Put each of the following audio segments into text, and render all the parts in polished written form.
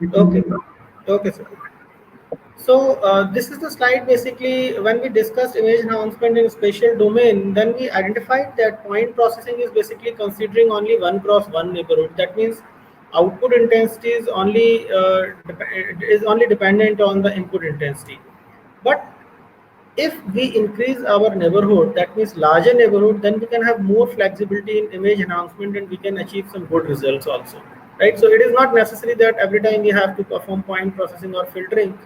Okay. Okay, sir. So this is the slide. Basically, when we discussed image enhancement in spatial domain, then we identified that point processing is basically considering only one cross one neighborhood. That means output intensity is only dependent on the input intensity. But if we increase our neighborhood, that means larger neighborhood, then we can have more flexibility in image enhancement and we can achieve some good results also, right? So it is not necessary that every time we have to perform point processing or filtering.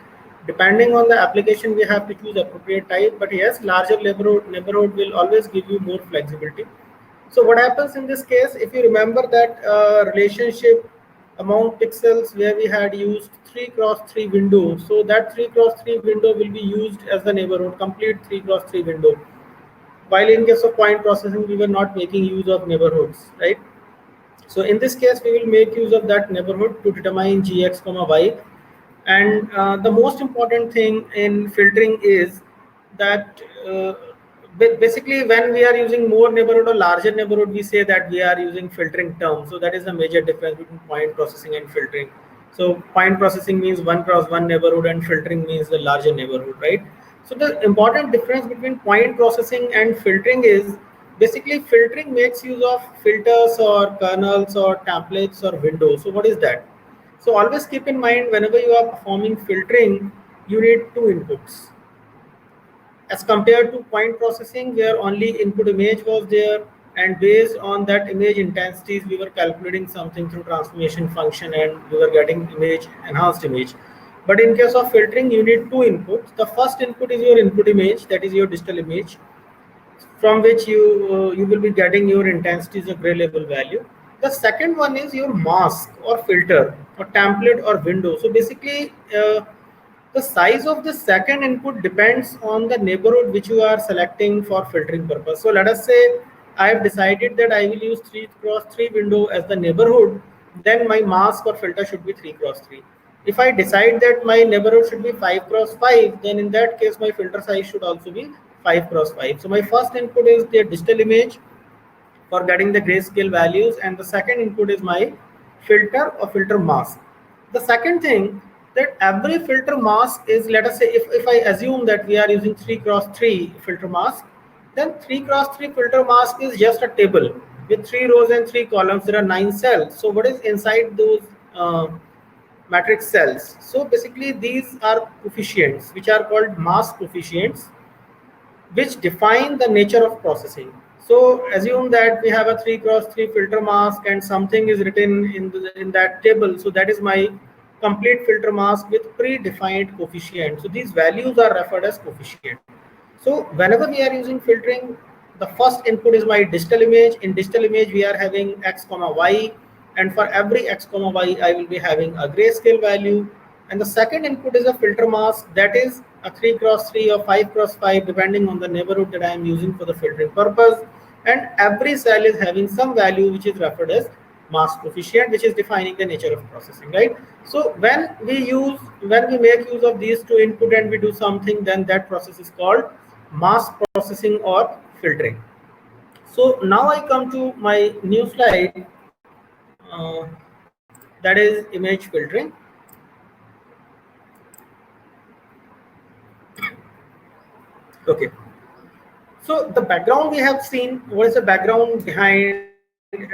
Depending on the application, we have to choose appropriate type, but yes, larger neighborhood will always give you more flexibility. So what happens in this case, if you remember that relationship among pixels where we had used 3 cross 3 window, so that 3 cross 3 window will be used as the neighborhood, complete 3 cross 3 window. While in case of point processing, we were not making use of neighborhoods, right? So in this case, we will make use of that neighborhood to determine gx comma y. And the most important thing in filtering is that basically when we are using more neighborhood or larger neighborhood, we say that we are using filtering term. So that is a major difference between point processing and filtering. So point processing means one cross one neighborhood and filtering means the larger neighborhood, right? So the important difference between point processing and filtering is basically filtering makes use of filters or kernels or templates or windows. So what is that? So always keep in mind whenever you are performing filtering, you need two inputs as compared to point processing where only input image was there, and based on that image intensities we were calculating something through transformation function and we were getting image enhanced image. But in case of filtering, you need two inputs. The first input is your input image, that is your digital image, from which you will be getting your intensities of gray level value. The second one is your mask or filter or template or window. So basically the size of the second input depends on the neighborhood which you are selecting for filtering purpose. So let us say I have decided that I will use 3 cross 3 window as the neighborhood, then my mask or filter should be 3 cross 3. If I decide that my neighborhood should be 5 cross 5, then in that case my filter size should also be 5 cross 5. So my first input is the digital image for getting the grayscale values, and the second input is my filter or filter mask. The second thing, that every filter mask is, let us say if I assume that we are using 3 cross 3 filter mask, then 3 cross 3 filter mask is just a table with 3 rows and 3 columns. There are 9 cells. So what is inside those matrix cells? So basically these are coefficients which are called mask coefficients, which define the nature of processing. So assume that we have a 3 cross 3 filter mask and something is written in that table. So that is my complete filter mask with predefined coefficient. So these values are referred as coefficient. So whenever we are using filtering, the first input is my digital image. In digital image, we are having x comma y, and for every x comma y, I will be having a grayscale value. And the second input is a filter mask, that is a 3 cross 3 or 5 cross 5, depending on the neighborhood that I am using for the filtering purpose. And every cell is having some value which is referred as mask coefficient, which is defining the nature of processing, right? So when we make use of these two input and we do something, then that process is called mask processing or filtering. So now I come to my new slide, that is image filtering. Okay. So the background we have seen, what is the background behind image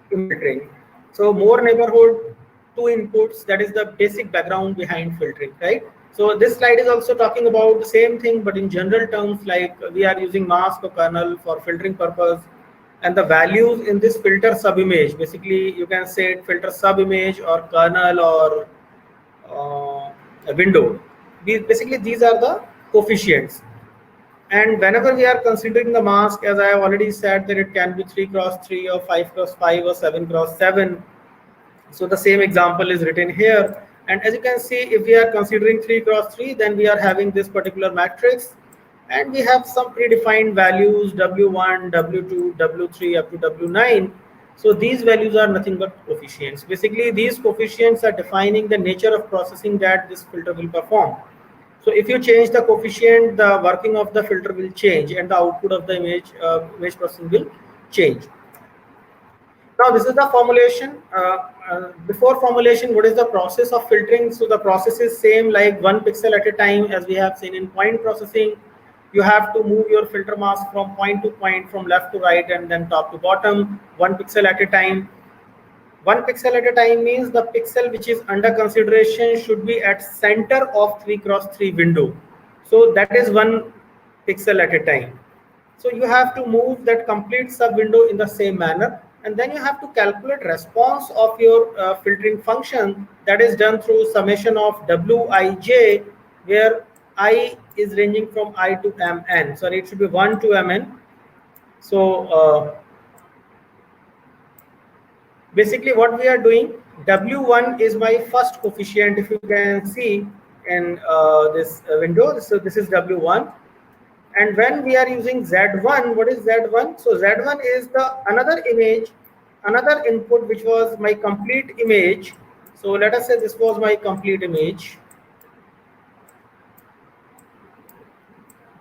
filtering? So more neighborhood, two inputs, that is the basic background behind filtering, right? So this slide is also talking about the same thing, but in general terms, like we are using mask or kernel for filtering purpose, and the values in this filter subimage, basically you can say it filter subimage or kernel or a window. Basically these are the coefficients. And whenever we are considering the mask, as I have already said, that it can be 3 cross 3 or 5 cross 5 or 7 cross 7. So the same example is written here. And as you can see, if we are considering 3 cross 3, then we are having this particular matrix. And we have some predefined values, W1, W2, W3 up to W9. So these values are nothing but coefficients. Basically, these coefficients are defining the nature of processing that this filter will perform. So if you change the coefficient, the working of the filter will change and the output of the image processing will change. Now this is the formulation. before formulation, what is the process of filtering? So the process is same like 1 pixel at a time, as we have seen in point processing. You have to move your filter mask from point to point, from left to right, and then top to bottom, 1 pixel at a time. 1 pixel at a time means the pixel which is under consideration should be at center of 3x3 window. So that is 1 pixel at a time. So you have to move that complete sub window in the same manner, and then you have to calculate response of your filtering function. That is done through summation of wij, where I is ranging from I to mn. Sorry, it should be 1 to mn. So basically what we are doing, w1 is my first coefficient. If you can see in this window, so this is w1. And when we are using Z1, what is Z1? So Z1 is the another image, another input, which was my complete image. So let us say this was my complete image.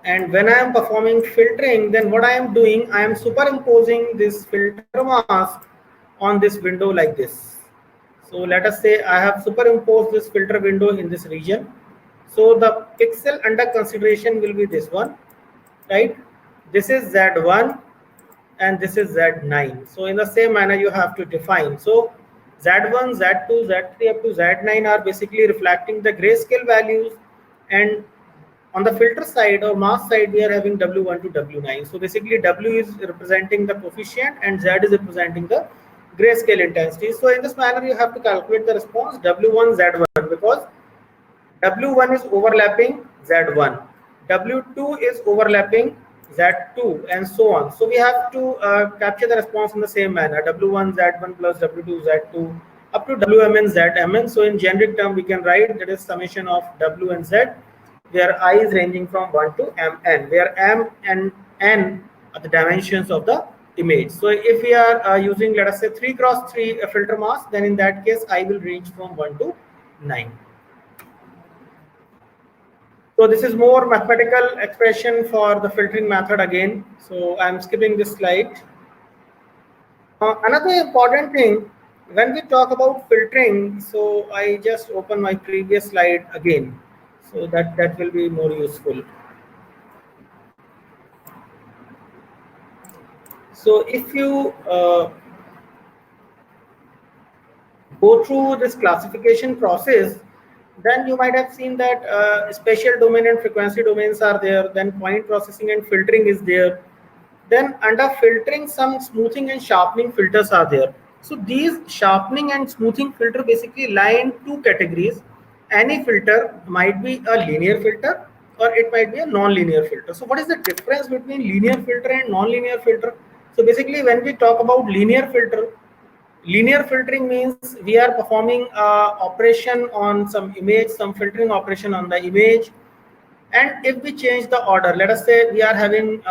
And when I am performing filtering, then what I am doing, I am superimposing this filter mask on this window like this. So let us say I have superimposed this filter window in this region. So the pixel under consideration will be this one. Right, this is Z1 and this is Z9. So in the same manner you have to define. So Z1, Z2, Z3 up to Z9 are basically reflecting the grayscale values, and on the filter side or mask side we are having W1 to W9. So basically W is representing the coefficient and Z is representing the grayscale intensity. So in this manner you have to calculate the response W1 Z1, because W1 is overlapping Z1, W2 is overlapping Z2, and so on. So we have to capture the response in the same manner, W1 Z1 plus W2 Z2 up to WMN ZMN. So in generic term we can write that is summation of W and Z, where I is ranging from 1 to Mn, where M and N are the dimensions of the image. So if we are using, let us say, 3x3 filter mask, then in that case I will range from 1 to 9. So this is more mathematical expression for the filtering method again. So I'm skipping this slide. Another important thing when we talk about filtering, so I just open my previous slide again, so that will be more useful. So if you go through this classification process, then you might have seen that spatial domain and frequency domains are there, then point processing and filtering is there. Then under filtering, some smoothing and sharpening filters are there. So these sharpening and smoothing filter basically lie in two categories. Any filter might be a linear filter or it might be a non-linear filter. So what is the difference between linear filter and non-linear filter? So basically when we talk about linear filter, linear filtering means we are performing operation on some image, some filtering operation on the image. And if we change the order, let us say we are having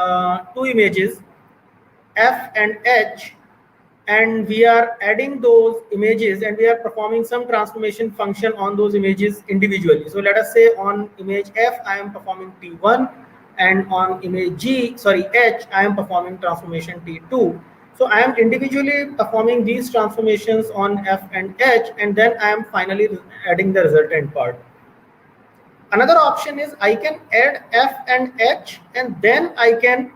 two images, F and H, and we are adding those images and we are performing some transformation function on those images individually. So let us say on image F, I am performing T1, and on image H, I am performing transformation T2. So I am individually performing these transformations on F and H, and then I am finally adding the resultant part. Another option is I can add F and H, and then I can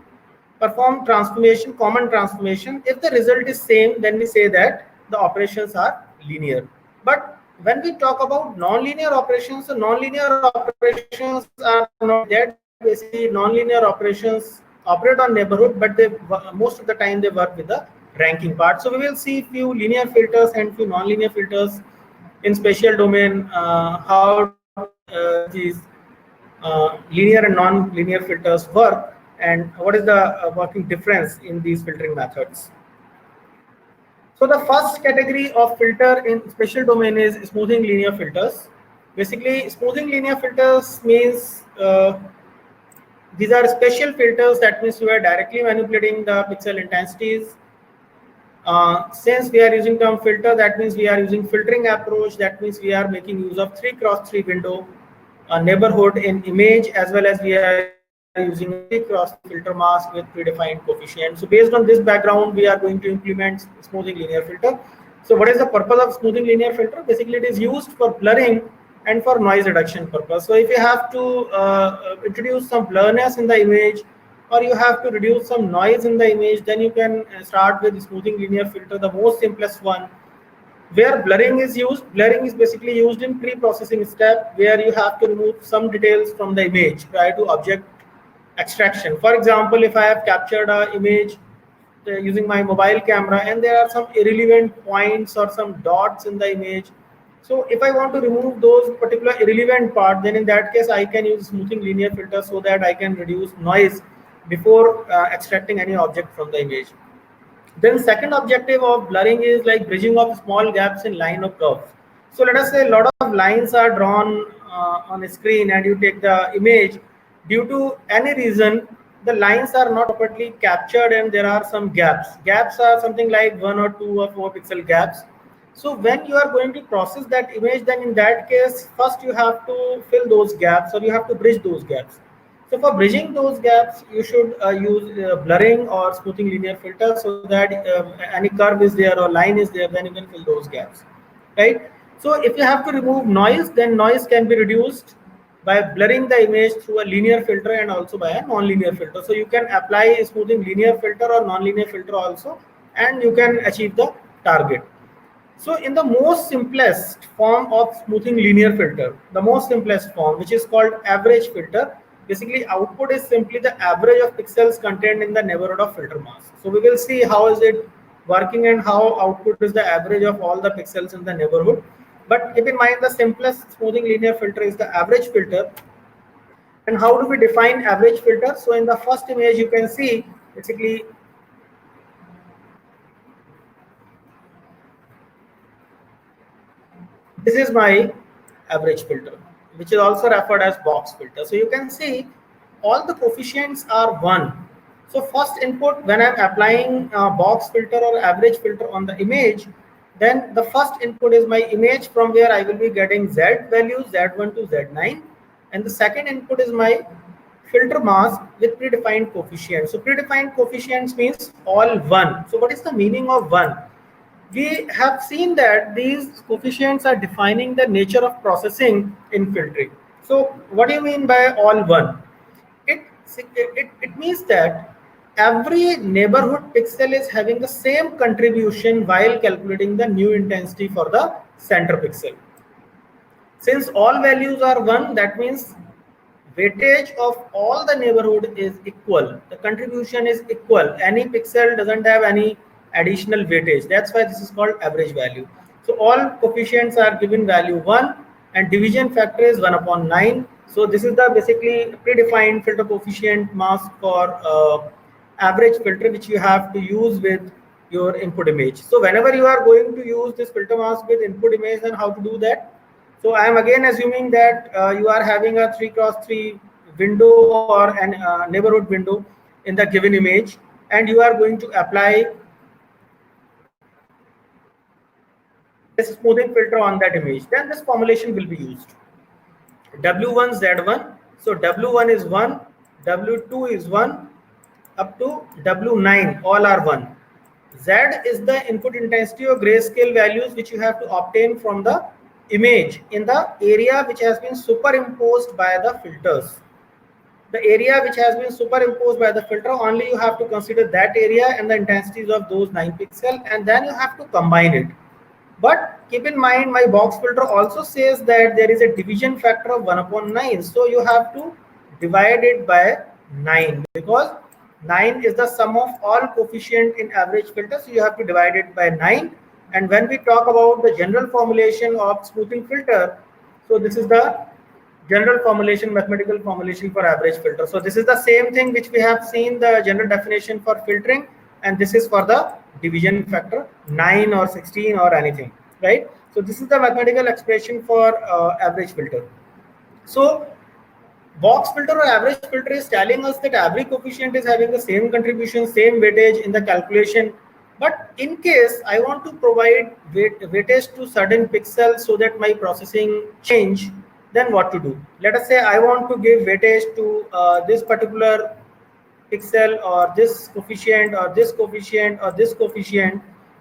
perform transformation, common transformation. If the result is same, then we say that the operations are linear. But when we talk about non-linear operations, so non-linear operations are not that. Basically, non-linear operations operate on neighborhood, but they most of the time they work with the ranking part. So we will see few linear filters and few non-linear filters in spatial domain, how these linear and non-linear filters work, and what is the working difference in these filtering methods. So the first category of filter in spatial domain is smoothing linear filters. Basically, smoothing linear filters means these are spatial filters. That means we are directly manipulating the pixel intensities. Since we are using term filter, that means we are using filtering approach. That means we are making use of 3x3 window neighborhood in image, as well as we are using 3x3 filter mask with predefined coefficient. So based on this background, we are going to implement smoothing linear filter. So what is the purpose of smoothing linear filter? Basically, it is used for blurring and for noise reduction purpose. So if you have to introduce some blurriness in the image, or you have to reduce some noise in the image, then you can start with smoothing linear filter, the most simplest one. Where blurring is used, blurring is basically used in pre-processing step, where you have to remove some details from the image prior to object extraction. For example, if I have captured an image using my mobile camera and there are some irrelevant points or some dots in the image, so if I want to remove those particular irrelevant part, then in that case I can use smoothing linear filter so that I can reduce noise before extracting any object from the image. Then second objective of blurring is like bridging of small gaps in line of curves. So let us say a lot of lines are drawn on a screen and you take the image. Due to any reason, the lines are not properly captured and there are some gaps. Gaps are something like 1 or 2 or 4 pixel gaps. So when you are going to process that image, then in that case, first you have to fill those gaps or you have to bridge those gaps. So for bridging those gaps, you should use blurring or smoothing linear filter so that any curve is there or line is there, then you can fill those gaps, right? So if you have to remove noise, then noise can be reduced by blurring the image through a linear filter and also by a non-linear filter. So you can apply a smoothing linear filter or non-linear filter also, and you can achieve the target. So in the most simplest form of smoothing linear filter, the most simplest form, which is called average filter, basically output is simply the average of pixels contained in the neighborhood of filter mask. So we will see how is it working and how output is the average of all the pixels in the neighborhood. But keep in mind, the simplest smoothing linear filter is the average filter. And how do we define average filter? So in the first image, you can see basically this is my average filter, which is also referred as box filter. So you can see all the coefficients are 1. So first input, when I'm applying box filter or average filter on the image, then the first input is my image from where I will be getting Z values, Z1 to Z9. And the second input is my filter mask with predefined coefficients. So predefined coefficients means all 1. So what is the meaning of 1? We have seen that these coefficients are defining the nature of processing in filtering. So what do you mean by all 1? It means that every neighborhood pixel is having the same contribution while calculating the new intensity for the center pixel. Since all values are 1, that means weightage of all the neighborhood is equal. The contribution is equal. Any pixel doesn't have any additional weightage. That's why this is called average value. So all coefficients are given value 1 and division factor is 1 upon 9. So this is the basically predefined filter coefficient mask for average filter, which you have to use with your input image. So whenever you are going to use this filter mask with input image, then how to do that? So I am again assuming that you are having a 3x3 window or an neighborhood window in the given image, and you are going to apply this smoothing filter on that image. Then this formulation will be used. W1 Z1. So W1 is 1, W2 is 1, up to W9, all are 1. Z is the input intensity or grayscale values which you have to obtain from the image in the area which has been superimposed by the filters. The area which has been superimposed by the filter, only you have to consider that area and the intensities of those 9 pixels, and then you have to combine it. But keep in mind, my box filter also says that there is a division factor of 1 upon 9. So you have to divide it by 9, because 9 is the sum of all coefficient in average filter. So you have to divide it by 9. And when we talk about the general formulation of smoothing filter, so this is the general formulation, mathematical formulation for average filter. So this is the same thing which we have seen the general definition for filtering, and this is for the division factor 9 or 16 or anything, right? So this is the mathematical expression for average filter. So box filter or average filter is telling us that every coefficient is having the same contribution, same weightage in the calculation. But in case I want to provide weightage to certain pixels so that my processing change, then what to do? Let us say I want to give weightage to this particular pixel or this coefficient or this coefficient or this coefficient.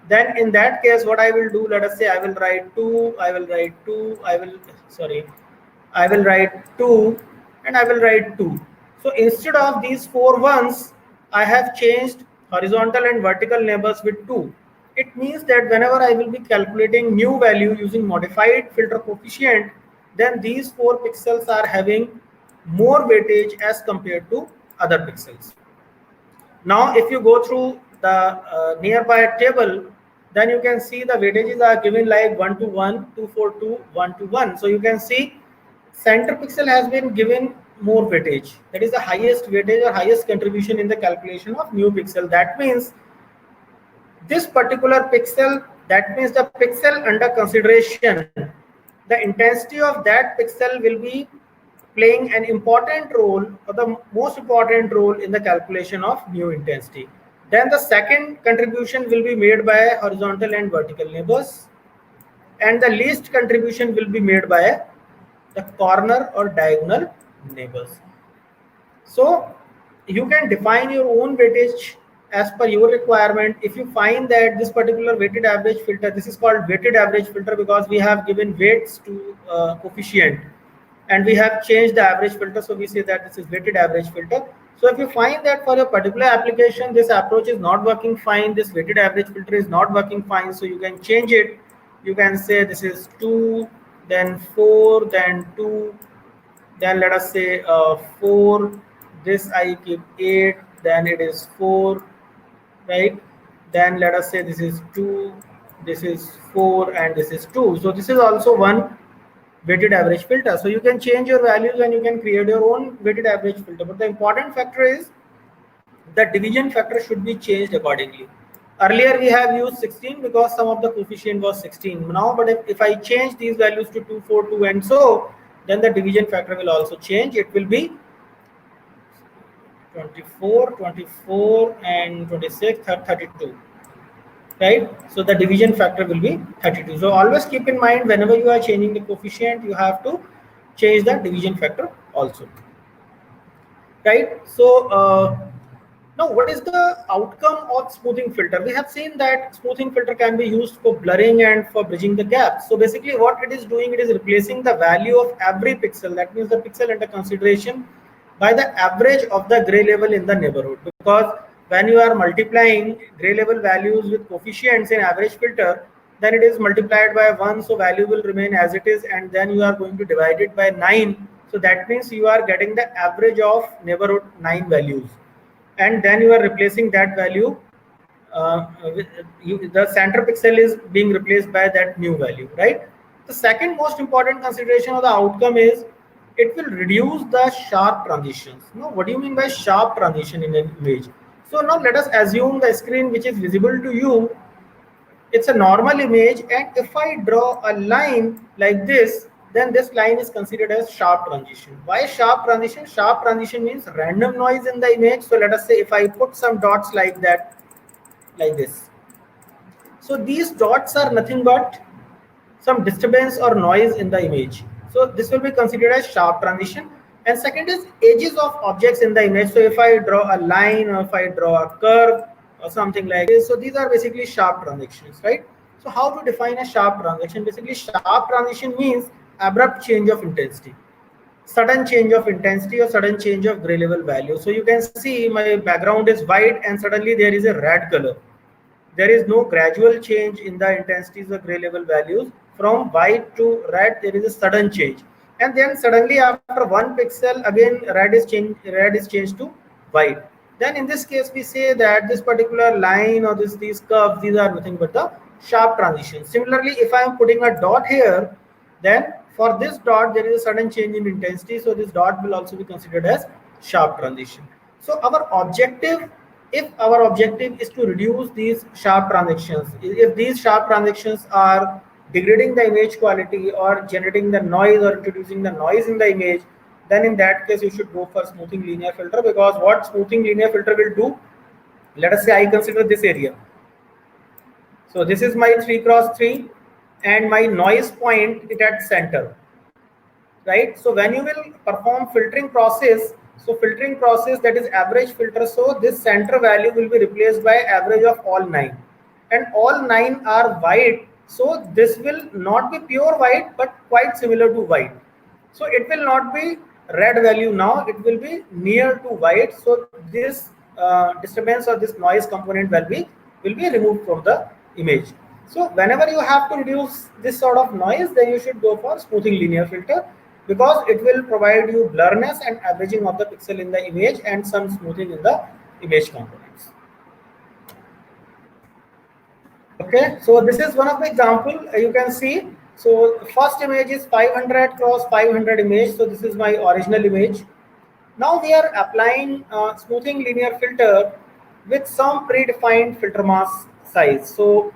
then in that case what I will do, let us say I will write 2, I will write 2, I will write 2, and I will write 2. So instead of these 4 ones, I have changed horizontal and vertical neighbors with 2. It means that whenever I will be calculating new value using modified filter coefficient, then these 4 pixels are having more weightage as compared to other pixels. Now, if you go through the nearby table, then you can see the weightages are given like 1 to 1, 242, 1 to 1. So you can see center pixel has been given more weightage. That is the highest weightage or highest contribution in the calculation of new pixel. That means this particular pixel, that means the pixel under consideration, the intensity of that pixel will be playing an important role or the most important role in the calculation of new intensity. Then the second contribution will be made by horizontal and vertical neighbors, and the least contribution will be made by the corner or diagonal neighbors. So you can define your own weightage as per your requirement. If you find that this particular weighted average filter, this is called weighted average filter because we have given weights to coefficient and we have changed the average filter, so we say that this is weighted average filter. So if you find that for a particular application this approach is not working fine, this weighted average filter is not working fine, so you can change it. You can say this is 2, then 4, then 2, then let us say 4, this I keep 8, then it is 4, right? Then let us say this is 2, this is 4, and this is 2. So this is also one weighted average filter. So you can change your values and you can create your own weighted average filter. But the important factor is the division factor should be changed accordingly. Earlier we have used 16 because some of the coefficient was 16 now, but if I change these values to 2, 4, 2 and so, then the division factor will also change. It will be 24, 24 and 26, 32, right? So the division factor will be 32. So always keep in mind whenever you are changing the coefficient, you have to change the division factor also, right? So now what is the outcome of smoothing filter? We have seen that smoothing filter can be used for blurring and for bridging the gaps. So basically what it is doing, it is replacing the value of every pixel, that means the pixel under consideration, by the average of the gray level in the neighborhood. Because when you are multiplying gray level values with coefficients in average filter, then it is multiplied by 1, so value will remain as it is, and then you are going to divide it by 9. So that means you are getting the average of neighborhood 9 values, and then you are replacing that value the center pixel is being replaced by that new value, right? The second most important consideration of the outcome is it will reduce the sharp transitions. Now what do you mean by sharp transition in an image? So now let us assume the screen which is visible to you, it's a normal image, and if I draw a line like this, then this line is considered as sharp transition. Why sharp transition? Sharp transition means random noise in the image. So let us say if I put some dots like that, like this, so these dots are nothing but some disturbance or noise in the image, so this will be considered as sharp transition. And second is edges of objects in the image. So if I draw a line or if I draw a curve or something like this, so these are basically sharp transitions, right? So how to define a sharp transition? Basically sharp transition means abrupt change of intensity, sudden change of intensity or sudden change of gray level value. So you can see my background is white and suddenly there is a red color. There is no gradual change in the intensities of gray level values. From white to red, there is a sudden change. And then suddenly after 1 pixel, again red is changed to white. Then in this case, we say that this particular line or these curves, these are nothing but the sharp transition. Similarly, if I am putting a dot here, then for this dot, there is a sudden change in intensity. So this dot will also be considered as sharp transition. So our objective, if our objective is to reduce these sharp transitions, if these sharp transitions are degrading the image quality or generating the noise or introducing the noise in the image, then in that case you should go for smoothing linear filter. Because what smoothing linear filter will do, let us say I consider this area. So this is my 3 cross 3 and my noise point is at center, right? So when you will perform filtering process, so filtering process, that is average filter, so this center value will be replaced by average of all 9, and all 9 are white, so this will not be pure white but quite similar to white. So it will not be red value now, it will be near to white. So this disturbance or this noise component will be removed from the image. So whenever you have to reduce this sort of noise, then you should go for smoothing linear filter, because it will provide you blurriness and averaging of the pixel in the image and some smoothing in the image components. Okay, so this is one of the example you can see. So first image is 500 cross 500 image. So this is my original image. Now we are applying smoothing linear filter with some predefined filter mask size. So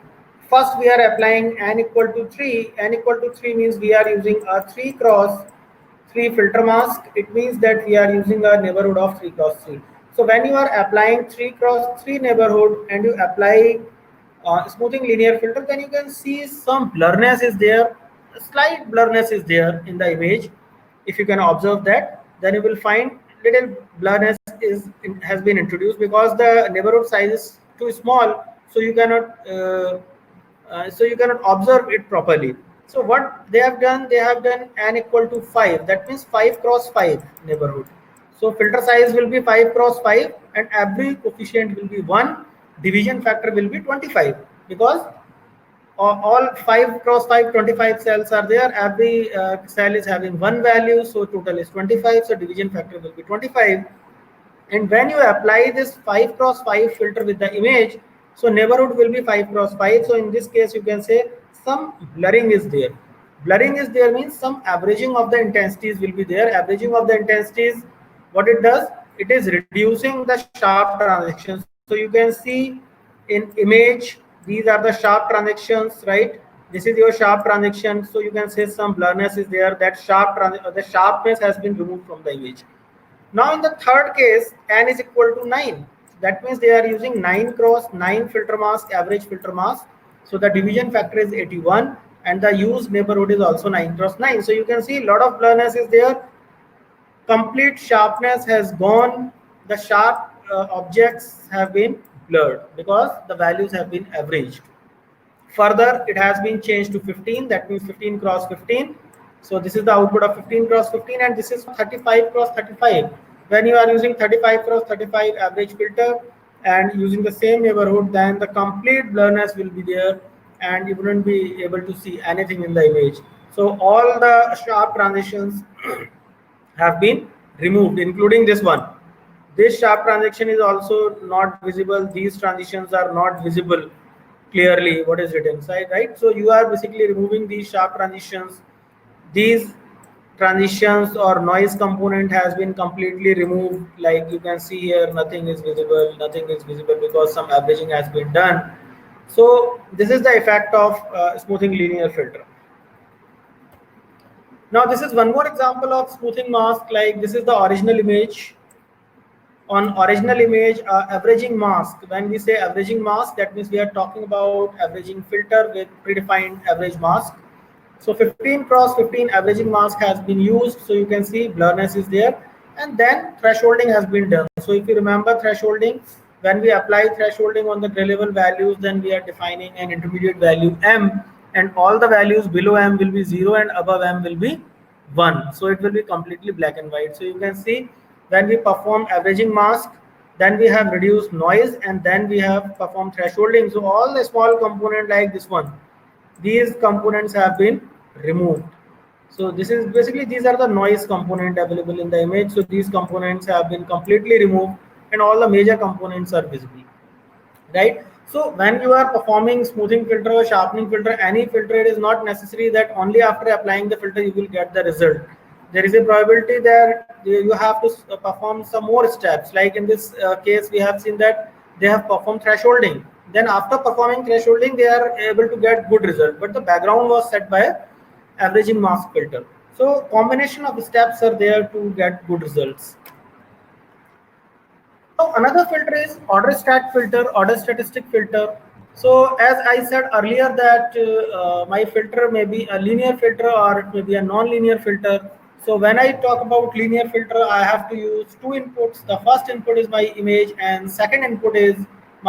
first we are applying n equal to 3. N equal to 3 means we are using a 3 cross 3 filter mask. It means that we are using a neighborhood of 3 cross 3. So when you are applying 3 cross 3 neighborhood and you apply smoothing linear filter, then you can see some blurriness is there, a slight blurriness is there in the image. If you can observe that, then you will find little blurriness has been introduced because the neighborhood size is too small, so you cannot observe it properly. So what they have done n equal to 5. That means 5 cross 5 neighborhood. So filter size will be 5 cross 5 and every coefficient will be 1. Division factor will be 25, because all 5 cross 5 25 cells are there. Every cell is having one value, so total is 25. So division factor will be 25. And when you apply this 5 cross 5 filter with the image, so neighborhood will be 5 cross 5. So in this case, you can say some blurring is there. Blurring is there means some averaging of the intensities will be there. Averaging of the intensities, what it does, it is reducing the sharp transactions. So you can see in image, these are the sharp transactions, right? This is your sharp transaction. So you can say some blurriness is there. That the sharpness has been removed from the image. Now in the third case, n is equal to 9. That means they are using 9 cross 9 filter mask, average filter mask. So the division factor is 81 and the used neighborhood is also 9 cross 9. So you can see a lot of blurriness is there. Complete sharpness has gone. The sharp objects have been blurred because the values have been averaged. Further, it has been changed to 15. That means 15 cross 15. So this is the output of 15 cross 15, and this is 35 cross 35. When you are using 35 cross 35 average filter and using the same neighborhood, then the complete blurriness will be there and you wouldn't be able to see anything in the image. So all the sharp transitions have been removed, including this one. This sharp transition is also not visible. These transitions are not visible clearly what is written inside, right? So you are basically removing these sharp transitions. These transitions or noise component has been completely removed. Like you can see here, nothing is visible because some averaging has been done. So this is the effect of smoothing linear filter. Now this is one more example of smoothing mask. Like this is the original image. On original image, averaging mask. When we say averaging mask, that means we are talking about averaging filter with predefined average mask. So 15 cross 15 averaging mask has been used. So you can see blurriness is there, and then thresholding has been done. So if you remember thresholding, when we apply thresholding on the gray level values, then we are defining an intermediate value m, and all the values below m will be 0 and above m will be 1. So it will be completely black and white. So you can see when we perform averaging mask, then we have reduced noise, and then we have performed thresholding. So all the small component like this one, these components have been removed. So this is basically, these are the noise component available in the image. So these components have been completely removed and all the major components are visible, right? So when you are performing smoothing filter or sharpening filter, any filter, it is not necessary that only after applying the filter you will get the result. There is a probability that you have to perform some more steps. Like in this case, we have seen that they have performed thresholding. Then after performing thresholding, they are able to get good result. But the background was set by averaging mask filter. So combination of steps are there to get good results. So another filter is order stat filter, order statistic filter. So as I said earlier that my filter may be a linear filter or it may be a non-linear filter. So when I talk about linear filter, I have to use two inputs. The first input is my image and second input is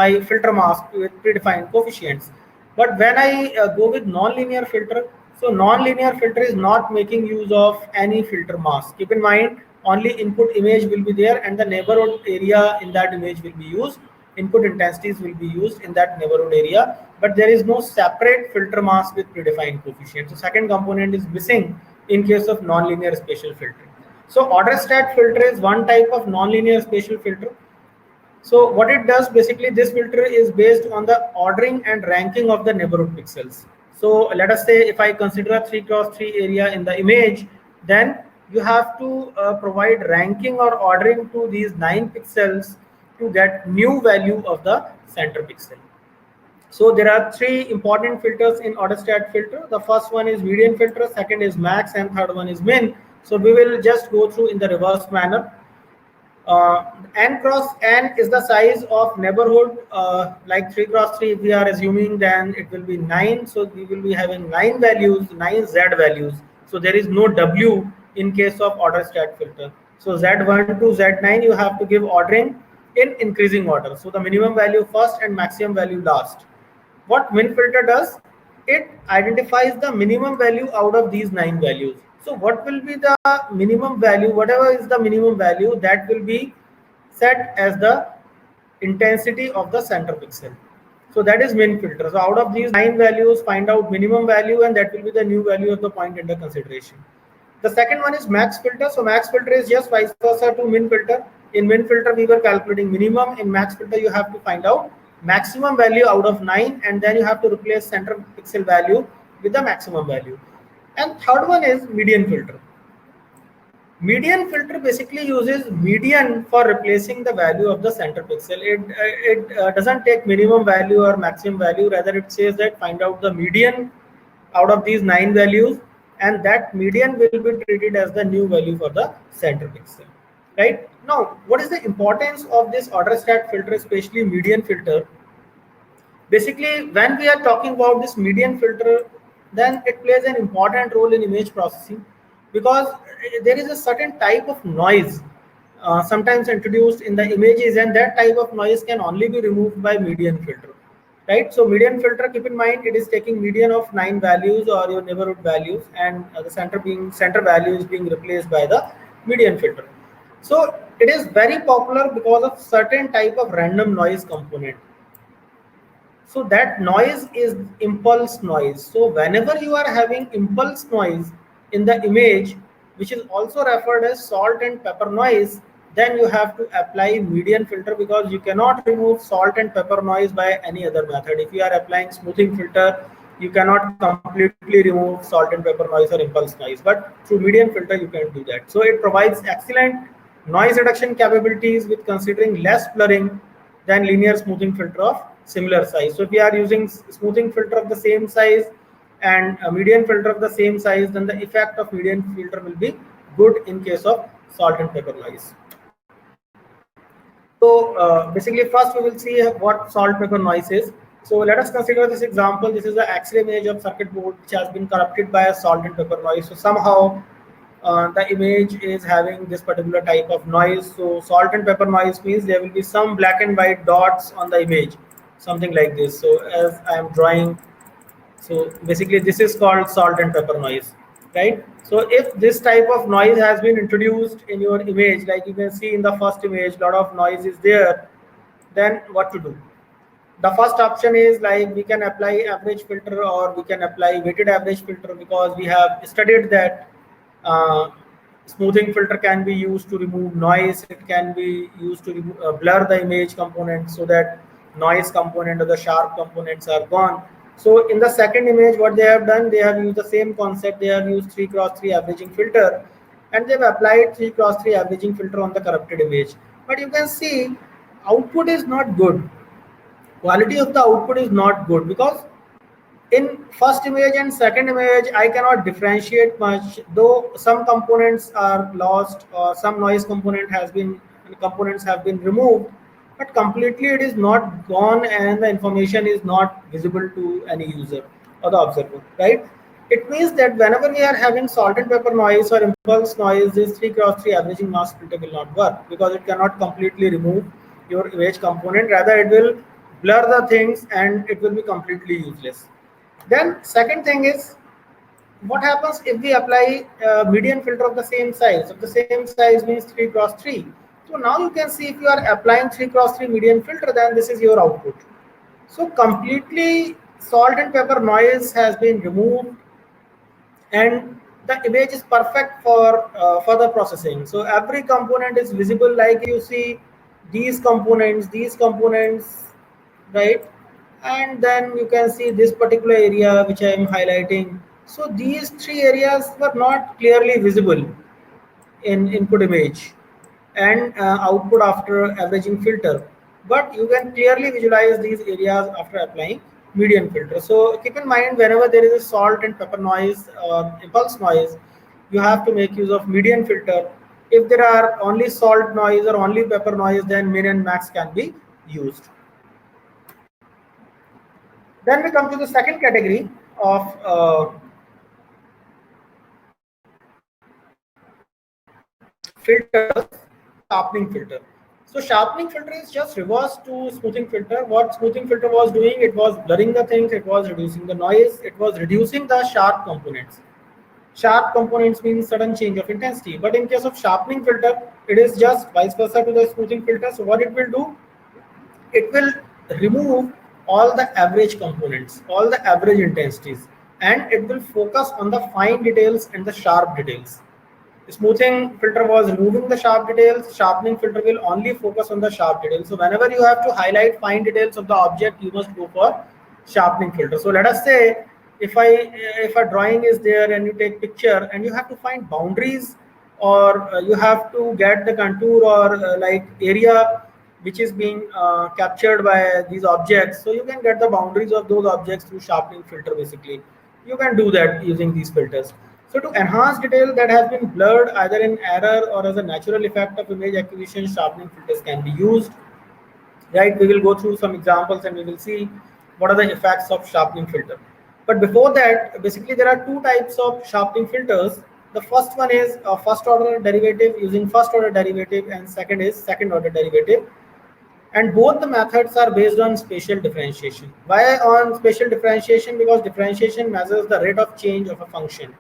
my filter mask with predefined coefficients. But when I go with non-linear filter, so non-linear filter is not making use of any filter mask. Keep in mind, only input image will be there and the neighborhood area in that image will be used. Input intensities will be used in that neighborhood area, but there is no separate filter mask with predefined coefficient. So second component is missing in case of non-linear spatial filtering. So order stat filter is one type of non-linear spatial filter. So what it does, basically this filter is based on the ordering and ranking of the neighborhood pixels. So let us say if I consider a 3x3 area in the image, then you have to provide ranking or ordering to these 9 pixels to get new value of the center pixel. So there are three important filters in AutoStat filter. The first one is median filter, second is max, and third one is min. So we will just go through in the reverse manner. N cross n is the size of neighborhood, like 3 cross 3 if we are assuming, then it will be 9. So we will be having 9 values, 9 z values. So there is no w in case of order stat filter. So z1 to z9 you have to give ordering in increasing order. So the minimum value first and maximum value last. What min filter does, it identifies the minimum value out of these 9 values. So what will be the minimum value? Whatever is the minimum value, that will be set as the intensity of the center pixel. So that is min filter. So out of these 9 values, find out minimum value, and that will be the new value of the point under consideration. The second one is max filter. So max filter is just vice versa to min filter. In min filter, we were calculating minimum. In max filter, you have to find out maximum value out of 9, and then you have to replace center pixel value with the maximum value. And third one is median filter. Median filter basically uses median for replacing the value of the center pixel. It doesn't take minimum value or maximum value, rather it says that find out the median out of these 9 values, and that median will be treated as the new value for the center pixel. Right? Now, what is the importance of this order stat filter, especially median filter? Basically, when we are talking about this median filter, then it plays an important role in image processing, because there is a certain type of noise sometimes introduced in the images, and that type of noise can only be removed by median filter. Right? So median filter, keep in mind, it is taking median of 9 values or your neighborhood values, and the center value is being replaced by the median filter. So it is very popular because of certain type of random noise component. So that noise is impulse noise. So whenever you are having impulse noise in the image, which is also referred as salt and pepper noise, then you have to apply median filter, because you cannot remove salt and pepper noise by any other method. If you are applying smoothing filter, you cannot completely remove salt and pepper noise or impulse noise, but through median filter you can do that. So it provides excellent noise reduction capabilities with considering less blurring than linear smoothing filter of similar size. So if we are using smoothing filter of the same size and a median filter of the same size, then the effect of median filter will be good in case of salt and pepper noise. So basically, first we will see what salt pepper noise is. So let us consider this example. This is the X-ray image of circuit board which has been corrupted by a salt and pepper noise. So somehow the image is having this particular type of noise. So salt and pepper noise means there will be some black and white dots on the image, something like this. So as I am drawing, so basically this is called salt and pepper noise, right? So if this type of noise has been introduced in your image, like you can see in the first image, a lot of noise is there, then what to do? The first option is like we can apply average filter, or we can apply weighted average filter, because we have studied that smoothing filter can be used to remove noise. It can be used to blur the image component so that noise component or the sharp components are gone. So in the second image, what they have done, they have used the same concept. They have used 3x3 averaging filter, and they've applied 3x3 averaging filter on the corrupted image. But you can see output is not good. Quality of the output is not good, because in first image and second image I cannot differentiate much, though some components are lost or some noise components have been removed, but completely it is not gone and the information is not visible to any user or the observer, right? It means that whenever we are having salt and pepper noise or impulse noise, this 3x3 averaging mask filter will not work, because it cannot completely remove your image component. Rather, it will blur the things and it will be completely useless. Then second thing is, what happens if we apply a median filter of the same size? Of the same size means 3 cross 3. So now you can see if you are applying 3 cross 3 median filter, then this is your output. So completely salt and pepper noise has been removed, and the image is perfect for further processing. So every component is visible, like you see these components, right? And then you can see this particular area which I am highlighting. So these three areas were not clearly visible in input image and output after averaging filter, but you can clearly visualize these areas after applying median filter. So keep in mind, whenever there is a salt and pepper noise or impulse noise, you have to make use of median filter. If there are only salt noise or only pepper noise, then min and max can be used. Then we come to the second category of filters, sharpening filter. So sharpening filter is just reverse to smoothing filter. What smoothing filter was doing, it was blurring the things, it was reducing the noise, it was reducing the sharp components. Sharp components means sudden change of intensity. But in case of sharpening filter, it is just vice versa to the smoothing filter. So what it will do, it will remove all the average components, all the average intensities, and it will focus on the fine details and the sharp details. Smoothing filter was removing the sharp details. Sharpening filter will only focus on the sharp details. So whenever you have to highlight fine details of the object, you must go for sharpening filter. So let us say if a drawing is there and you take picture and you have to find boundaries, or you have to get the contour or like area which is being captured by these objects. So you can get the boundaries of those objects through sharpening filter. Basically, you can do that using these filters. So to enhance detail that has been blurred either in error or as a natural effect of image acquisition, sharpening filters can be used. Right, we will go through some examples and we will see what are the effects of sharpening filter. But before that, basically there are two types of sharpening filters. The first one is a first order derivative using first order derivative, and second is second order derivative. And both the methods are based on spatial differentiation. Why on spatial differentiation? Because differentiation measures the rate of change of a function.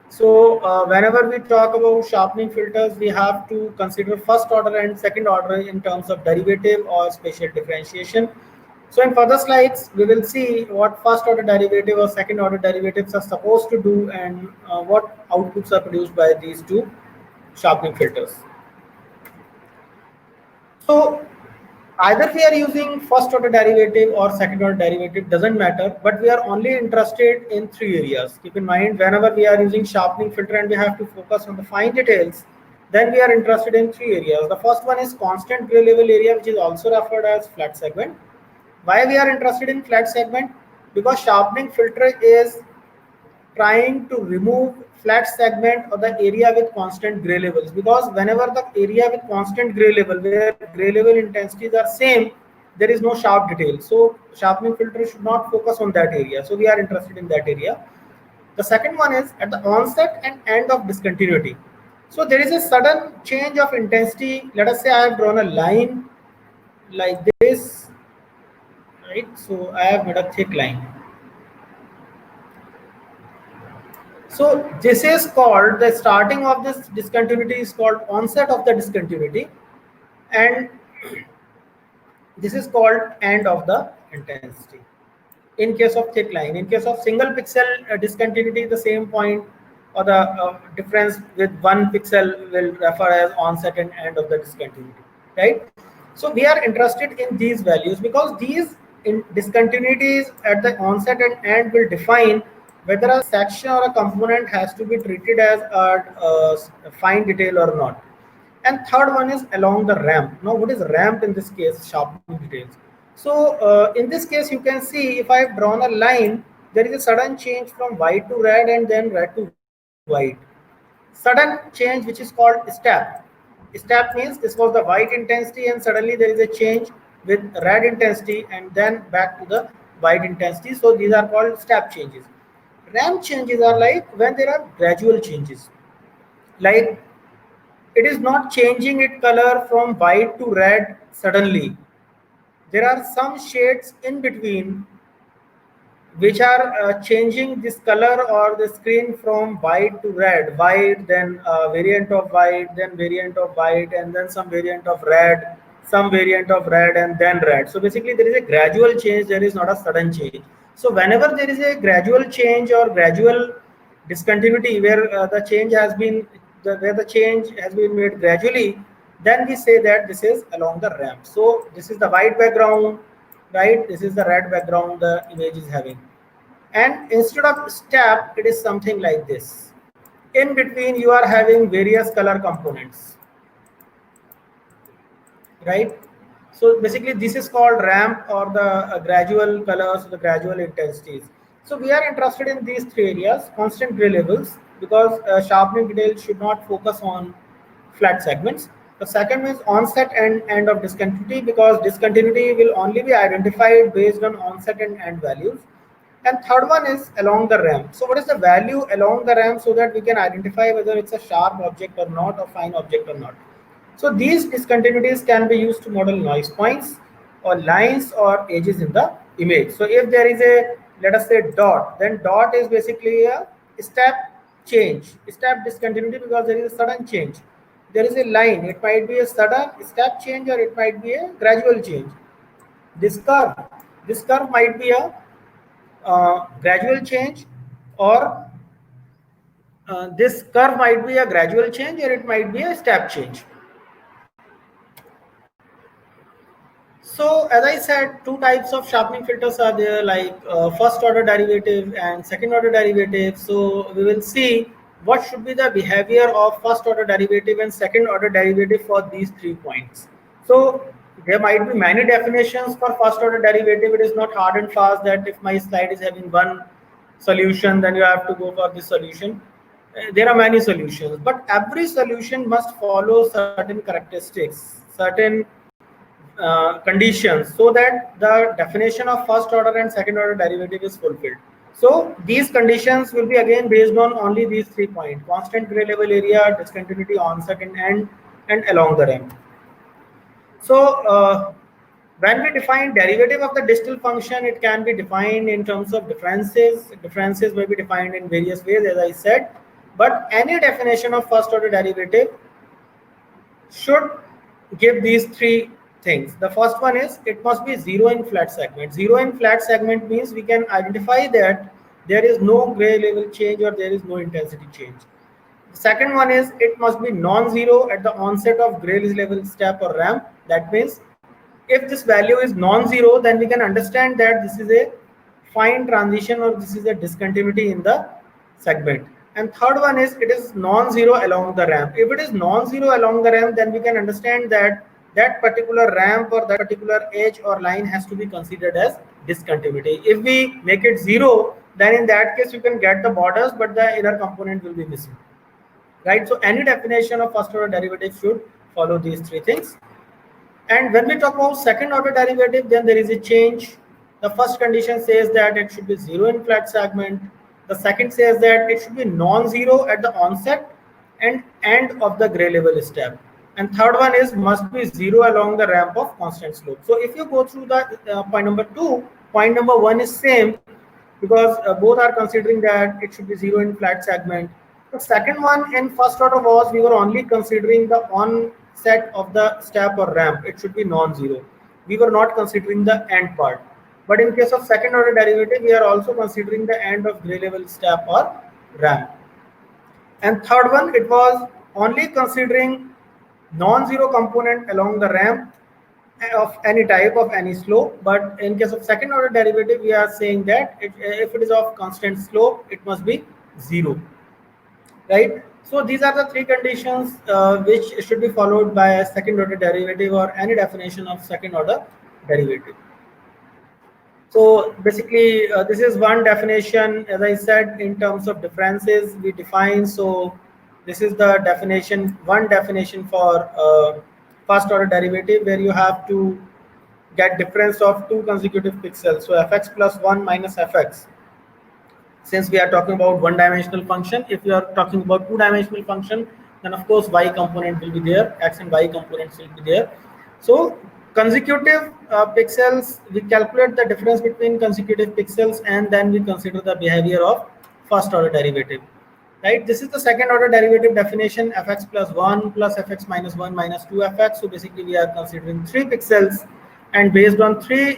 So whenever we talk about sharpening filters, we have to consider first order and second order in terms of derivative or spatial differentiation. So in further slides, we will see what first order derivative or second order derivatives are supposed to do, and what outputs are produced by these two sharpening filters. So either we are using first order derivative or second order derivative, doesn't matter, but we are only interested in three areas. Keep in mind, whenever we are using sharpening filter and we have to focus on the fine details, then we are interested in three areas. The first one is constant gray level area, which is also referred as flat segment. Why we are interested in flat segment? Because sharpening filter is trying to remove flat segment or the area with constant gray levels, because whenever the area with constant gray level, where gray level intensities are same, there is no sharp detail. So sharpening filter should not focus on that area, so we are interested in that area. The second one is at the onset and end of discontinuity. So there is a sudden change of intensity. Let us say I have drawn a line like this, right? So I have made a thick line. So this is called, the starting of this discontinuity is called onset of the discontinuity, and this is called end of the intensity in case of thick line. In case of single pixel discontinuity, the same point or the difference with 1 pixel will refer as onset and end of the discontinuity, right? So we are interested in these values because these discontinuities at the onset and end will define whether a section or a component has to be treated as a fine detail or not. And third one is along the ramp. Now what is ramp in this case? Sharpening details. So in this case, you can see if I have drawn a line, there is a sudden change from white to red and then red to white. Sudden change which is called step. Step means this was the white intensity and suddenly there is a change with red intensity and then back to the white intensity. So these are called step changes. Ramp changes are like when there are gradual changes. Like it is not changing its color from white to red suddenly. there are some shades in between which are changing this color or the screen from white to red, white, then variant of white, then variant of white, and then some variant of red, some variant of red, and then red. So basically there is a gradual change, there is not a sudden change. So whenever there is a gradual change or gradual discontinuity where the change has been where the change has been made gradually, then we say that this is along the ramp. So this is the white background, right? This is the red background the image is having. And instead of step, it is something like this. In between, you are having various color components, right? So basically, this is called ramp or the gradual colors, the gradual intensities. So we are interested in these three areas: constant gray levels, because sharpening details should not focus on flat segments. The second is onset and end of discontinuity, because discontinuity will only be identified based on onset and end values. And third one is along the ramp. So what is the value along the ramp, so that we can identify whether it's a sharp object or not, or fine object or not. So these discontinuities can be used to model noise points or lines or edges in the image. So if there is a, let us say, dot, then dot is basically a step change, step discontinuity, because there is a sudden change. There is a line, it might be a sudden step change or it might be a gradual change. This curve might be a gradual change, or this curve might be a gradual change, or it might be a step change. So as I said, two types of sharpening filters are there, like first order derivative and second order derivative. So we will see what should be the behavior of first order derivative and second order derivative for these 3 points. So there might be many definitions for first order derivative. It is not hard and fast that if my slide is having one solution, then you have to go for this solution. There are many solutions, but every solution must follow certain characteristics, certain conditions, so that the definition of first order and second order derivative is fulfilled. So these conditions will be again based on only these 3 points: constant gray level area, discontinuity, onset and end, and along the ramp. So when we define derivative of the distal function, it can be defined in terms of differences. Differences may be defined in various ways, as I said, but any definition of first order derivative should give these 3 things. The first one is it must be zero in flat segment. Zero in flat segment means we can identify that there is no gray level change or there is no intensity change. The second one is it must be non-zero at the onset of gray level step or ramp. That means if this value is non-zero, then we can understand that this is a fine transition or this is a discontinuity in the segment. And third one is it is non-zero along the ramp. If it is non-zero along the ramp, then we can understand that that particular ramp or that particular edge or line has to be considered as discontinuity. If we make it zero, then in that case you can get the borders, but the inner component will be missing, right? So any definition of first order derivative should follow these 3 things. And when we talk about second order derivative, then there is a change. The first condition says that it should be zero in flat segment. The second says that it should be non-zero at the onset and end of the gray level step. And third one is must be zero along the ramp of constant slope. So if you go through the point number 2, point number 1 is same, because both are considering that it should be zero in flat segment. The second one in first order was we were only considering the onset of the step or ramp. It should be non-zero. We were not considering the end part. But in case of second order derivative, we are also considering the end of gray level step or ramp. And third one, it was only considering non-zero component along the ramp of any type of any slope. But in case of second order derivative, we are saying that if it is of constant slope, it must be zero, right? So these are the 3 conditions which should be followed by a second order derivative or any definition of second order derivative. So basically this is one definition. As I said, in terms of differences we define, so this is the definition, one definition for first order derivative, where you have to get difference of 2 consecutive pixels. So fx plus 1 minus fx. Since we are talking about one-dimensional function, if you are talking about 2-dimensional function, then of course y component will be there, x and y components will be there. So Consecutive pixels, we calculate the difference between consecutive pixels and then we consider the behavior of first order derivative. Right, this is the second order derivative definition, fx plus 1 plus fx minus 1 minus 2fx. So basically we are considering 3 pixels, and based on 3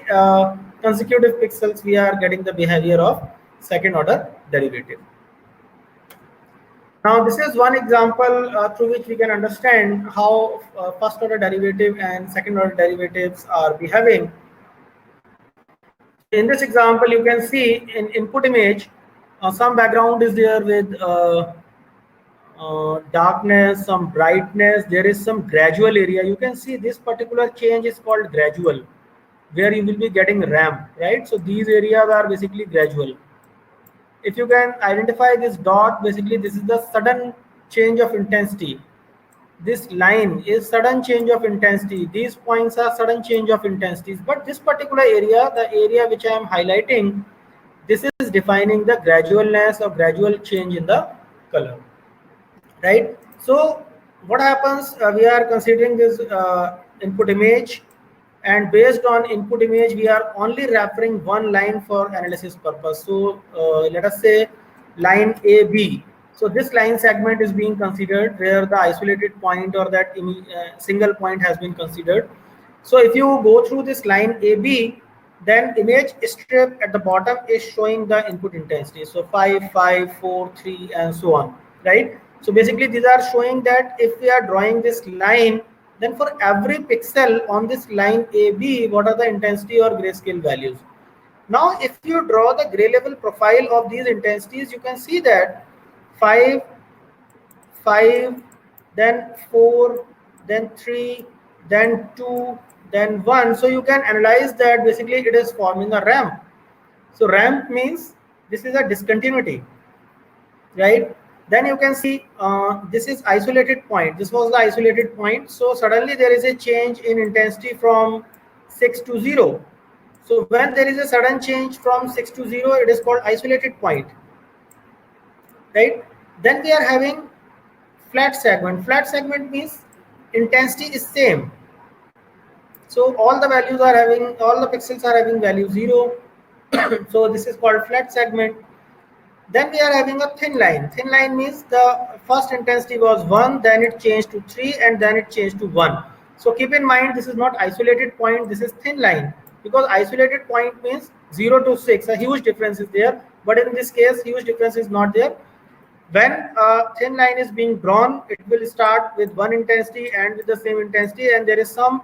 consecutive pixels we are getting the behavior of second order derivative. Now this is one example through which we can understand how first order derivative and second order derivatives are behaving. In this example, you can see in input image, some background is there with darkness, some brightness, there is some gradual area. You can see this particular change is called gradual, where you will be getting ramp, right? So these areas are basically gradual. If you can identify this dot, basically this is the sudden change of intensity. This line is sudden change of intensity. These points are sudden change of intensities. But this particular area, the area which I am highlighting, this is defining the gradualness or gradual change in the color. Right? So what happens, we are considering this input image, and based on input image we are only referring one line for analysis purpose. So let us say line AB. So this line segment is being considered where the isolated point or that single point has been considered. So if you go through this line AB, then image strip at the bottom is showing the input intensity. So 5, 5, 4, 3 and so on, right? So basically these are showing that if we are drawing this line, then for every pixel on this line AB, what are the intensity or grayscale values? Now, if you draw the gray level profile of these intensities, you can see that 5, 5, then 4, then 3, then 2, then 1. So you can analyze that basically it is forming a ramp. So ramp means this is a discontinuity, right? Then you can see this is isolated point. This was the isolated point. So suddenly there is a change in intensity from 6 to 0. So when there is a sudden change from 6 to 0, it is called isolated point, right? Then we are having flat segment. Flat segment means intensity is same. So all the values are having, all the pixels are having value 0. So this is called flat segment. Then we are having a thin line. Thin line means the first intensity was 1, then it changed to 3, and then it changed to 1. So keep in mind, this is not isolated point, this is thin line, because isolated point means 0 to 6. A huge difference is there, but in this case, huge difference is not there. When a thin line is being drawn, it will start with one intensity and with the same intensity, and there is some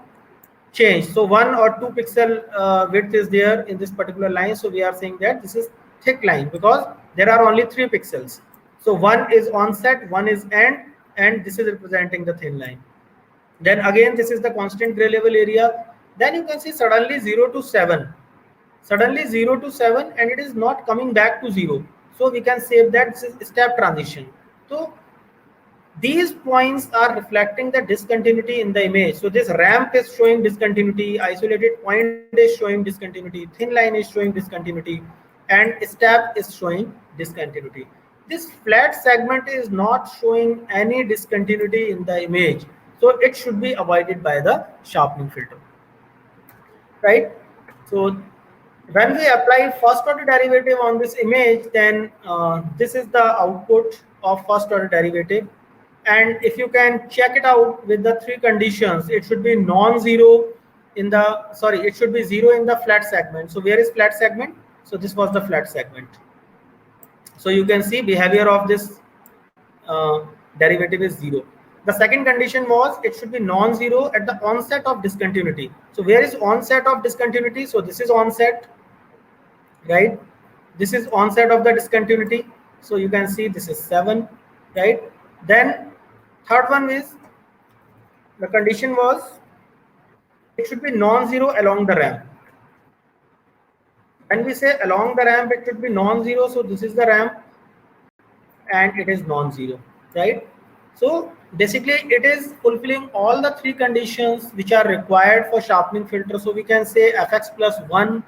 change. So 1 or 2 pixel width is there in this particular line. So we are saying that this is thick line because there are only 3 pixels. So one is onset, one is end, and this is representing the thin line. Then again, this is the constant gray level area. Then you can see suddenly 0 to 7. Suddenly 0 to 7, and it is not coming back to 0. So we can say that this is step transition. So these points are reflecting the discontinuity in the image. So this ramp is showing discontinuity, isolated point is showing discontinuity, thin line is showing discontinuity, and step is showing discontinuity. This flat segment is not showing any discontinuity in the image. So it should be avoided by the sharpening filter, right? So when we apply first order derivative on this image, then this is the output of first order derivative. And if you can check it out with the 3 conditions, it should be non-zero in the, sorry, it should be 0 in the flat segment. So where is flat segment? So this was the flat segment. So you can see behavior of this derivative is 0. The second condition was it should be non-zero at the onset of discontinuity. So where is onset of discontinuity? So this is onset, right? This is onset of the discontinuity. So you can see this is 7, right? Then third one is the condition was it should be non-zero along the ramp. When we say along the ramp, it should be non-zero. So this is the ramp and it is non-zero, right? So basically it is fulfilling all the 3 conditions which are required for sharpening filter. So we can say fx plus 1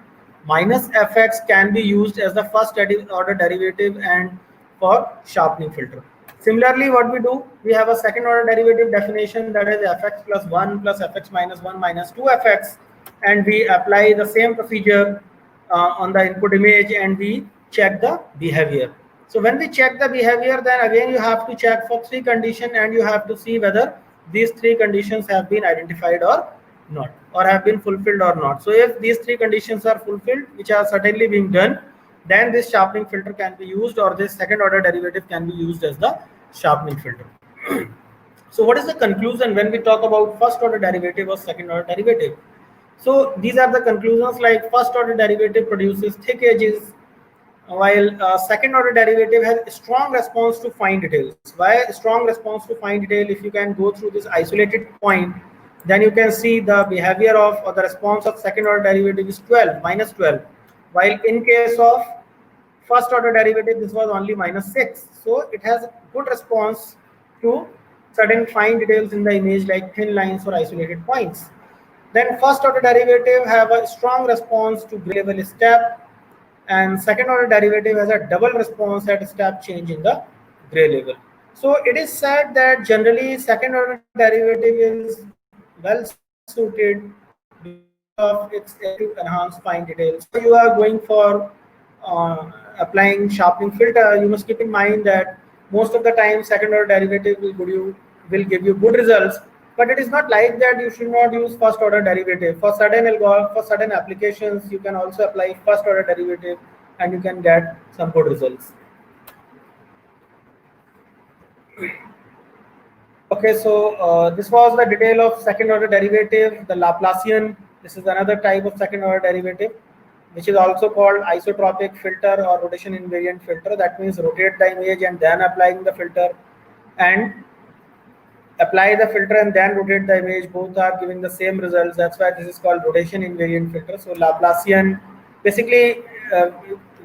minus fx can be used as the first order derivative and for sharpening filter. Similarly, what we do, we have a second order derivative definition, that is fx plus 1 plus fx minus 1 minus 2fx, and we apply the same procedure on the input image and we check the behavior. So when we check the behavior, then again you have to check for three conditions and you have to see whether these three conditions have been identified or not, or have been fulfilled or not. So if these three conditions are fulfilled, which are certainly being done, then this sharpening filter can be used, or this second order derivative can be used as the sharpening filter. So what is the conclusion when we talk about first order derivative or second order derivative? So these are the conclusions, like first order derivative produces thick edges, while second order derivative has strong response to fine details. Why strong response to fine detail? If you can go through this isolated point, then you can see the behavior of, or the response of second order derivative is 12, minus 12, while in case of first order derivative this was only minus 6. So it has good response to certain fine details in the image, like thin lines or isolated points. Then first order derivative have a strong response to gray level step, and second order derivative has a double response at step change in the gray level. So it is said that generally second order derivative is well suited of its to enhance fine details. So you are going for applying sharpening filter, you must keep in mind that most of the time second order derivative will give you good results, but it is not like that. You should not use first order derivative. For certain applications, you can also apply first order derivative and you can get some good results. Okay, so this was the detail of second order derivative, the Laplacian. This is another type of second order derivative, which is also called isotropic filter or rotation invariant filter. That means rotate the image and then applying the filter, and apply the filter and then rotate the image. Both are giving the same results. That's why this is called rotation invariant filter. So Laplacian, basically,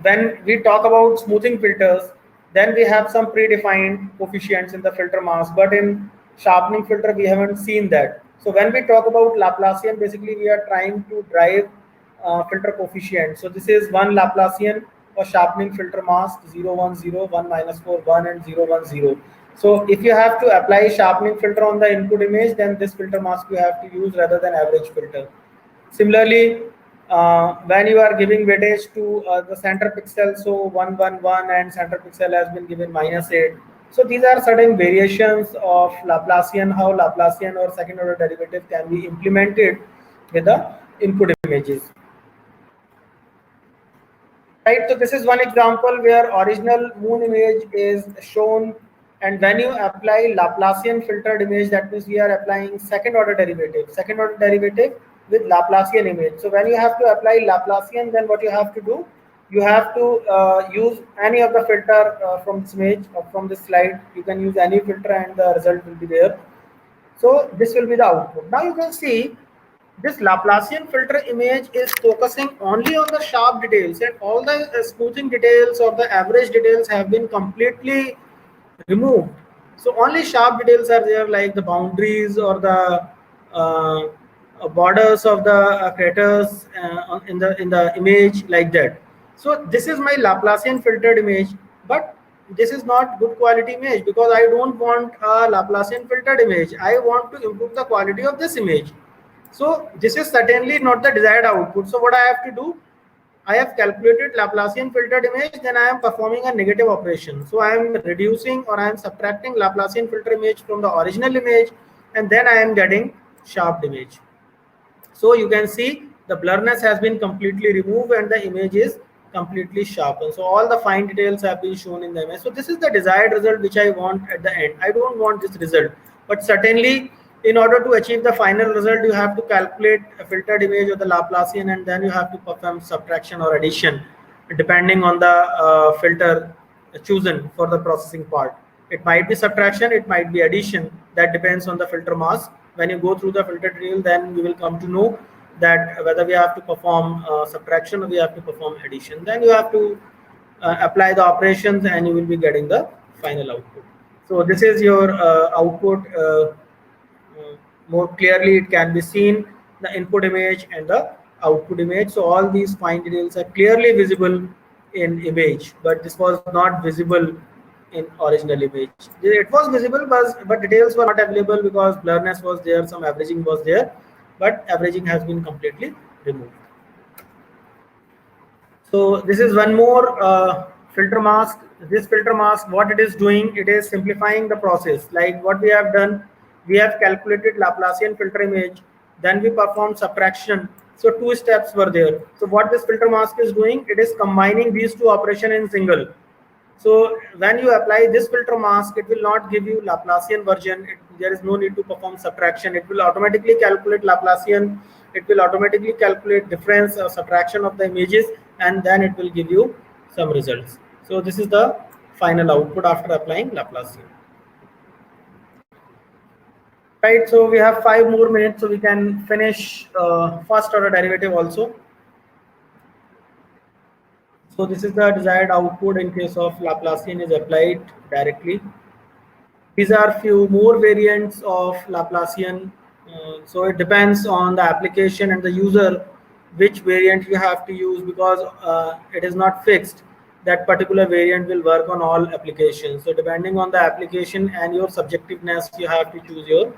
when we talk about smoothing filters, then we have some predefined coefficients in the filter mask, but in sharpening filter we haven't seen that. So when we talk about Laplacian, basically we are trying to drive filter coefficient. So this is one Laplacian for sharpening filter mask, 0 1 0, 1 minus 4 1, and 0 1 0. So if you have to apply sharpening filter on the input image, then this filter mask you have to use rather than average filter. Similarly, when you are giving weightage to the center pixel, so 1 1 1 and center pixel has been given minus 8. So these are certain variations of Laplacian, how Laplacian or second order derivative can be implemented with the input images. Right, so this is one example where original moon image is shown, and when you apply Laplacian filtered image, that means we are applying second order derivative with Laplacian image. So when you have to apply Laplacian, then what you have to do, you have to use any of the filter from this image or from this slide. You can use any filter and the result will be there. So this will be the output. Now you can see this Laplacian filter image is focusing only on the sharp details, and all the smoothing details or the average details have been completely removed. So only sharp details are there, like the boundaries or the borders of the craters in the image, like that. So this is my Laplacian filtered image, but this is not good quality image because I don't want a Laplacian filtered image. I want to improve the quality of this image. So this is certainly not the desired output. So what I have to do, I have calculated Laplacian filtered image, then I am performing a negative operation. So I am reducing or I am subtracting Laplacian filter image from the original image, and then I am getting sharp image. So you can see the blurriness has been completely removed and the image is completely sharpened. So all the fine details have been shown in the image. So this is the desired result which I want at the end. I don't want this result, but certainly in order to achieve the final result, you have to calculate a filtered image of the Laplacian, and then you have to perform subtraction or addition depending on the filter chosen for the processing part. It might be subtraction, it might be addition. That depends on the filter mask. When you go through the filter drill, then you will come to know that whether we have to perform subtraction or we have to perform addition. Then you have to apply the operations and you will be getting the final output. So this is your output. More clearly it can be seen, the input image and the output image. So all these fine details are clearly visible in image, but this was not visible in original image. It was visible, but details were not available because blurriness was there, some averaging was there, but averaging has been completely removed. So this is one more filter mask. This filter mask, what it is doing, it is simplifying the process. Like what we have done, we have calculated Laplacian filter image, then we performed subtraction. So two steps were there. So what this filter mask is doing, it is combining these two operations in single. So when you apply this filter mask, it will not give you Laplacian version. There is no need to perform subtraction. It will automatically calculate Laplacian. It will automatically calculate difference or subtraction of the images, and then it will give you some results. So this is the final output after applying Laplacian. Right. So we have 5 more minutes, so we can finish first order derivative also. So this is the desired output in case of Laplacian is applied directly. These are few more variants of Laplacian. So it depends on the application and the user which variant you have to use, because it is not fixed that particular variant will work on all applications. So depending on the application and your subjectiveness, you have to choose your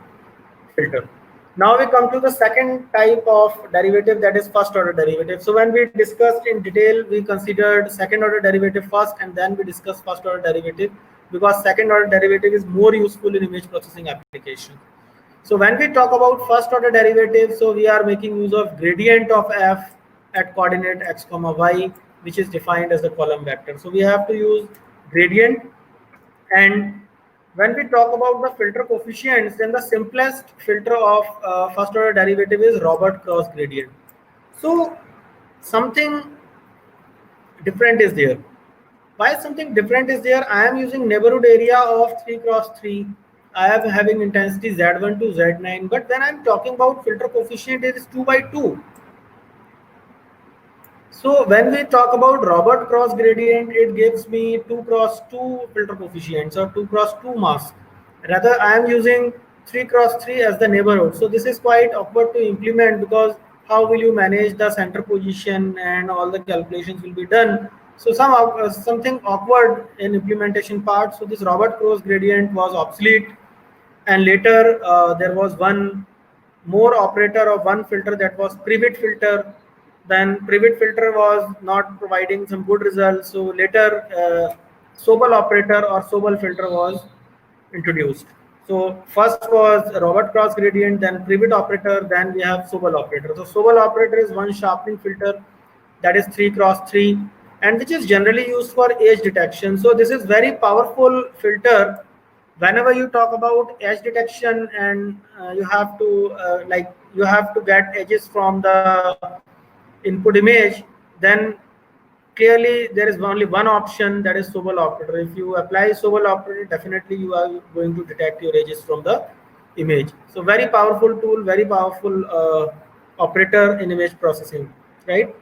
filter. Now we come to the second type of derivative, that is first order derivative. So when we discussed in detail, we considered second order derivative first, and then we discussed first order derivative, because second order derivative is more useful in image processing application. So when we talk about first order derivative, so we are making use of gradient of f at coordinate x comma y, which is defined as the column vector. So we have to use gradient. And when we talk about the filter coefficients, then the simplest filter of first order derivative is Robert cross gradient. So something different is there. Why something different is there? I am using neighborhood area of 3 cross 3. I am having intensity Z1 to Z9, but when I'm talking about filter coefficient, it is 2 by 2. So when we talk about Robert cross gradient, it gives me 2 cross 2 filter coefficients or 2 cross 2 mask. Rather, I am using 3 cross 3 as the neighborhood. So this is quite awkward to implement, because how will you manage the center position and all the calculations will be done. So something awkward in implementation part. So this Robert cross gradient was obsolete, and later there was one more operator of one filter, that was Privet filter. Then Privet filter was not providing some good results, so later Sobel operator or Sobel filter was introduced. So first was Robert cross gradient, then Privet operator, then we have Sobel operator. So Sobel operator is one sharpening filter, that is 3 cross 3, and which is generally used for edge detection. So this is very powerful filter whenever you talk about edge detection, and you have to you have to get edges from the input image, then clearly there is only one option, that is Sobel operator. If you apply Sobel operator, definitely you are going to detect your edges from the image. So very powerful tool, very powerful operator in image processing, right?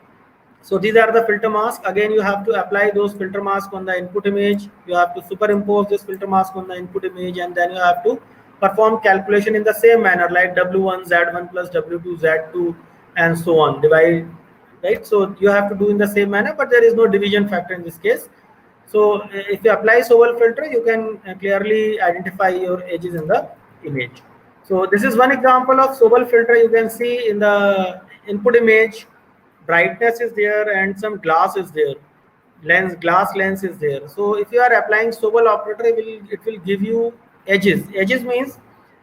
So these are the filter masks. Again, you have to apply those filter masks on the input image. You have to superimpose this filter mask on the input image, and then you have to perform calculation in the same manner, like W1 Z1 plus W2 Z2 and so on. Divide, right? So you have to do in the same manner, but there is no division factor in this case. So if you apply Sobel filter, you can clearly identify your edges in the image. So this is one example of Sobel filter. You can see in the input image, brightness is there and some glass is there, glass lens is there. So if you are applying Sobel operator, it will give you edges means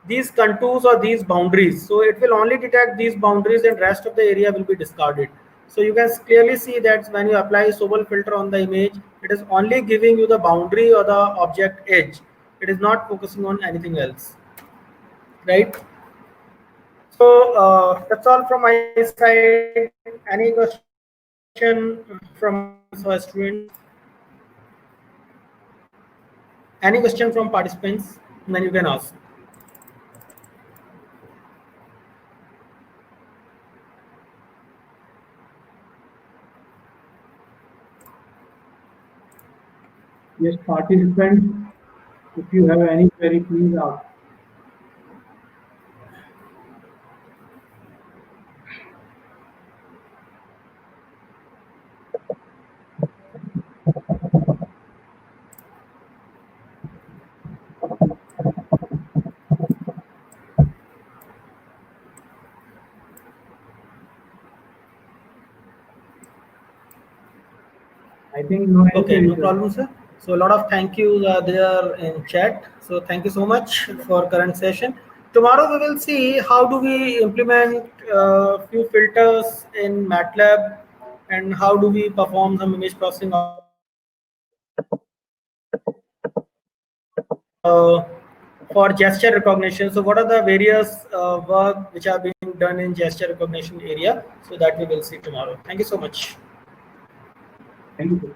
these contours or these boundaries. So it will only detect these boundaries, and rest of the area will be discarded. So you can clearly see that when you apply Sobel filter on the image, it is only giving you the boundary or the object edge. It is not focusing on anything else, right? So that's all from my side. Any question from students? Any question from participants? Then you can ask. Yes, participants, if you have any query, please ask. think no answer Okay, is no problem, sir. So a lot of thank yous are there in chat. So thank you so much for current session. Tomorrow we will see how do we implement few filters in MATLAB and how do we perform some image processing for gesture recognition. So what are the various work which are being done in gesture recognition area? So that we will see tomorrow. Thank you so much. Thank you.